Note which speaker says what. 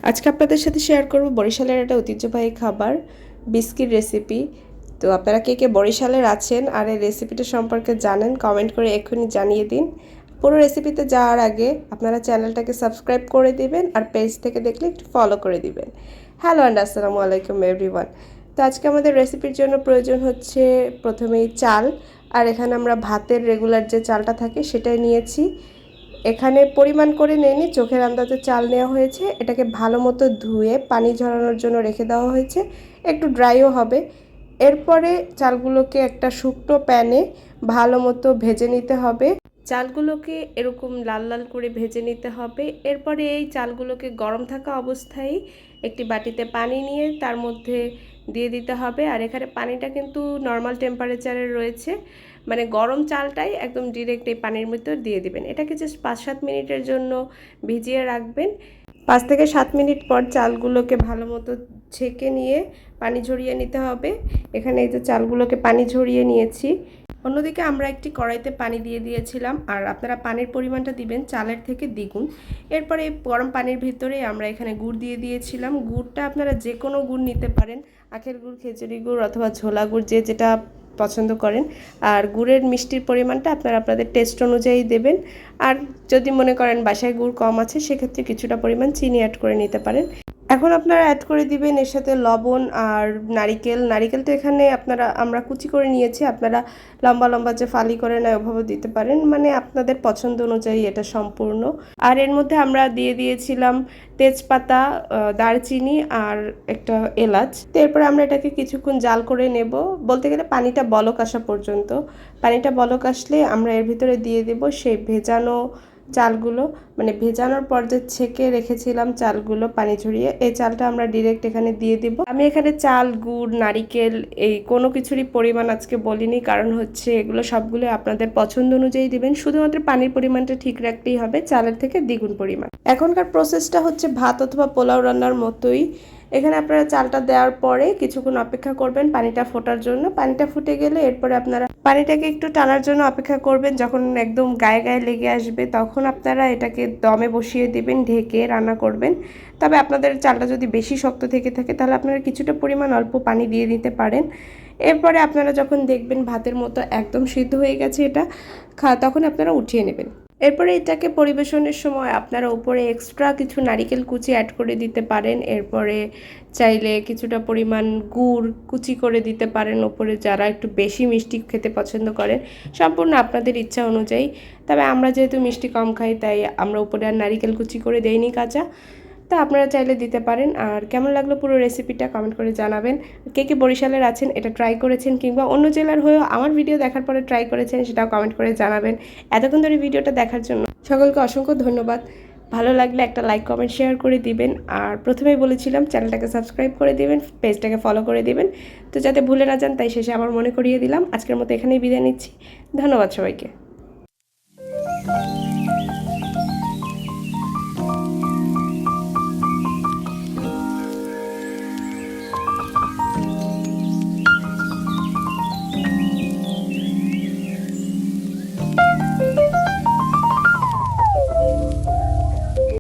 Speaker 1: আজকে আপনাদের সাথে শেয়ার করব বরিশালের একটা ঐতিহ্যবাহী খাবার বিস্কিট রেসিপি। তো আপনারা কে কে বরিশালের আছেন আর এই রেসিপিটা সম্পর্কে জানেন কমেন্ট করে এক্ষুনি জানিয়ে দিন। পুরো রেসিপিতে যাওয়ার আগে আপনারা চ্যানেলটাকে সাবস্ক্রাইব করে দিবেন আর পেজ থেকে দেখলে একটু ফলো করে দিবেন। হ্যালো অ্যান্ড আসসালামু আলাইকুম এভরিওয়ান। তো আজকে আমাদের রেসিপির জন্য প্রয়োজন হচ্ছে প্রথমেই চাল, আর এখানে আমরা ভাতের রেগুলার যে চালটা থাকে সেটাই নিয়েছি। এখানে পরিমাণ করে নেয়নি, চোখের আন্দাজে চাল নেওয়া হয়েছে। এটাকে ভালো মতো ধুয়ে পানি ঝরানোর জন্য রেখে দেওয়া হয়েছে, একটু ড্রাইও হবে। এরপরে চালগুলোকে একটা শুকনো প্যানে ভালো মতো ভেজে নিতে হবে। চালগুলোকে এরকম লাল লাল করে ভেজে নিতে হবে। এরপরে এই চালগুলোকে গরম থাকা অবস্থায় একটি বাটিতে পানি নিয়ে তার মধ্যে দিয়ে দিতে হবে। আর এখানে পানিটা কিন্তু নর্মাল টেম্পারেচারে রয়েছে, মানে গরম চালটাই একদম ডিরেক্ট এই পানির মধ্যে দিয়ে দিবেন। এটাকে জাস্ট 5-7 মিনিটের জন্য ভিজিয়ে রাখবেন। 5 থেকে 7 মিনিট পর চালগুলোকে ভালো মতো ছেঁকে নিয়ে পানি ঝরিয়ে নিতে হবে। এখানে এই যে চালগুলোকে পানি ঝরিয়ে নিয়েছি। অন্যদিকে আমরা একটি কড়াইতে পানি দিয়ে দিয়েছিলাম, আর আপনারা পানির পরিমাণটা দিবেন চালের থেকে দ্বিগুণ। এরপরে গরম পানির ভিতরে আমরা এখানে গুড় দিয়ে দিয়েছিলাম। গুড়টা আপনারা যে কোনো গুড় নিতে পারেন, আখের গুড়, খেজুরি গুড় অথবা ঝোলা গুড়, যে যেটা পছন্দ করেন। আর গুড়ের মিষ্টির পরিমাণটা আপনারা আপনাদের টেস্ট অনুযায়ী দেবেন। আর যদি মনে করেন বাসায় গুড় কম আছে, সেক্ষেত্রে কিছুটা পরিমাণ চিনি অ্যাড করে নিতে পারেন। এখন আপনারা অ্যাড করে দিবেন এর সাথে লবণ আর নারিকেল। নারিকেলটা এখানে আমরা কুচি করে নিয়েছি, আপনারা লম্বা লম্বা যে ফালি করে নেয় ওভাবে দিতে পারেন, মানে আপনাদের পছন্দ অনুযায়ী এটা সম্পূর্ণ। আর এর মধ্যে আমরা দিয়ে দিয়েছিলাম তেজপাতা, দারচিনি আর একটা এলাচ। তো এরপরে আমরা এটাকে কিছুক্ষণ জাল করে নেব, বলতে গেলে পানিটা বলক আসা পর্যন্ত। পানিটা বলক আসলে আমরা এর ভিতরে দিয়ে দেব সেই ভেজানো চালগুলো, মানে ভেজানোর পর যে ছেঁকে রেখেছিলাম চালগুলো পানি ঝরিয়ে, এই চালটা আমরা ডিরেক্ট এখানে দিয়ে দিব। আমি এখানে চাল, গুড়, নারিকেল এই কোনো কিছুরই পরিমাণ আজকে বলিনি, কারণ হচ্ছে এগুলো সবগুলো আপনাদের পছন্দ অনুযায়ী দিবেন। শুধুমাত্র পানির পরিমাণটা ঠিক রাখতেই হবে, চালের থেকে দ্বিগুণ পরিমাণ। এখনকার প্রসেসটা হচ্ছে ভাত অথবা পোলাও রান্নার মতোই। এখানে আপনারা চালটা দেওয়ার পরে কিছুক্ষণ অপেক্ষা করবেন পানিটা ফোটার জন্য। পানিটা ফুটে গেলে এরপরে আপনারা পানিটাকে একটু টানার জন্য অপেক্ষা করবেন। যখন একদম গায়ে গায়ে লেগে আসবে তখন আপনারা এটাকে দমে বসিয়ে দিবেন, ঢেকে রান্না করবেন। তবে আপনাদের চালটা যদি বেশি শক্ত থেকে থাকে তাহলে আপনারা কিছুটা পরিমাণ অল্প পানি দিয়ে দিতে পারেন। এরপরে আপনারা যখন দেখবেন ভাতের মতো একদম সিদ্ধ হয়ে গেছে এটা, তখন আপনারা উঠিয়ে নেবেন। এরপরে এটাকে পরিবেশনের সময় আপনারা উপরে এক্সট্রা কিছু নারিকেল কুচি অ্যাড করে দিতে পারেন। এরপরে চাইলে কিছুটা পরিমাণ গুড় কুচি করে দিতে পারেন উপরে, যারা একটু বেশি মিষ্টি খেতে পছন্দ করেন। সম্পূর্ণ আপনাদের ইচ্ছা অনুযায়ী। তবে আমরা যেহেতু মিষ্টি কম খাই, তাই আমরা উপরে আর নারিকেল কুচি করে দেইনি কাঁচা। তা আপনারা চাইলে দিতে পারেন। আর কেমন লাগলো পুরো রেসিপিটা কমেন্ট করে জানাবেন। কে কে বরিশালের আছেন, এটা ট্রাই করেছেন, কিংবা অন্য জেলার হয়েও আমার ভিডিও দেখার পরে ট্রাই করেছেন, সেটাও কমেন্ট করে জানাবেন। এতক্ষণ ধরে ভিডিওটা দেখার জন্য সকলকে অসংখ্য ধন্যবাদ। ভালো লাগলে একটা লাইক, কমেন্ট, শেয়ার করে দিবেন। আর প্রথমেই বলেছিলাম চ্যানেলটাকে সাবস্ক্রাইব করে দিবেন, পেজটাকে ফলো করে দিবেন, তো যাতে ভুলে না যান, তাই শেষে আবার মনে করিয়ে দিলাম। আজকের মতো এখানেই বিদায় নিচ্ছি। ধন্যবাদ সবাইকে।